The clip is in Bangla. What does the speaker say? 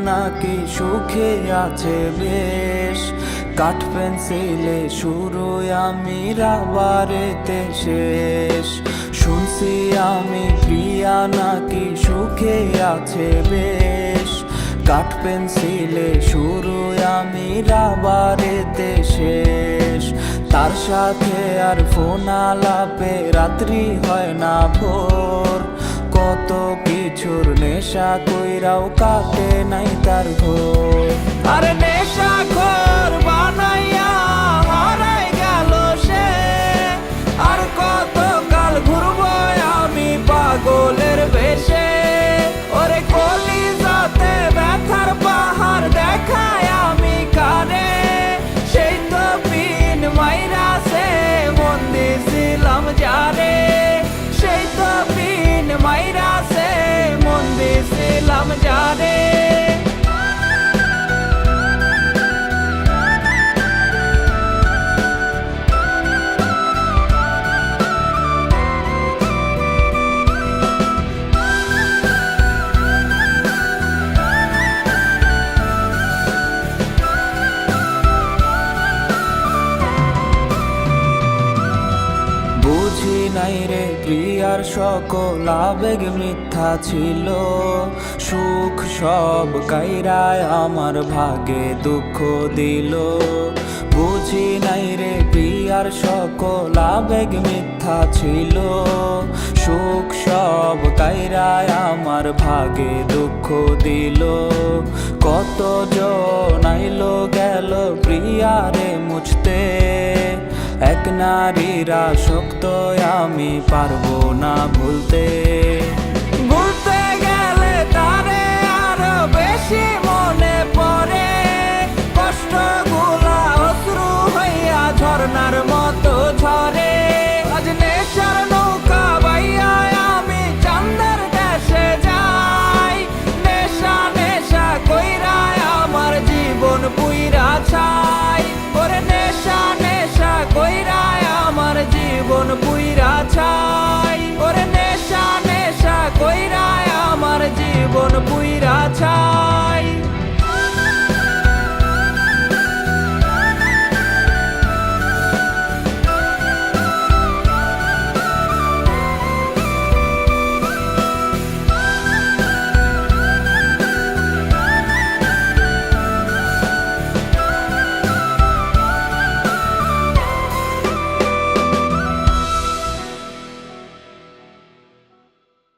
নাকি সুখে আছে বেশ। কাঠ পেন্সিলে শুরু আমি রাবারেতে শেষ। শুনছি আমি প্রিয়া নাকি সুখে আছে বেশ। কাঠ পেন্সিলে শুরু আমি রাবারেতে শেষ। তার সাথে আর ফোন আলাপে রাত্রি হয় না ভোর। কত কিছুর নেশা কইরাও কাটে নাই তার ঘোর। আরে নেশা খোর বানাইয়া হারাই গেল সে। আর কত কাল ঘুরবো আমি পাগলের বেশে। ওরে কলিজাতে ব্যথার পাহাড় দেখায় আমি কানে। সেই তো পিন মাইরাছে মন দিছিলাম যারে। সেই তো পিন মাইরাছে মন দিছিলাম যারে। বুঝি নাই রে প্রিয়ার সকল আবেগ মিথ্যা ছিল। সুখ সব কাইরায় আমার ভাগে দুঃখ দিল। বুঝি নাই রে প্রিয়ার সকল আবেগ মিথ্যা ছিল। সুখ সব কাইরায় আমার ভাগে দুঃখ দিল। কত জন আইলো গেল প্রিয়ারে মুছতে। এক নারীর আসক্ত আমি পারবো না ভুলতে। ভুলতে গেলে তারে আরো বেশি মনে পড়ে। কষ্টগুলা অশ্রু হইয়া ঝর্ণার মতো ঝরে। আজ নেশার নৌকা বাইয়া আমি চান্দের দেশে যাই। নেশা নেশা কইরা আমার জীবন পুইরা ছাই। ওরে নেশা নেশা কইরা আমার জীবন পুইরা ছাই। ওরে নেশা নেশা কইরা আমার জীবন পুইরা ছাই।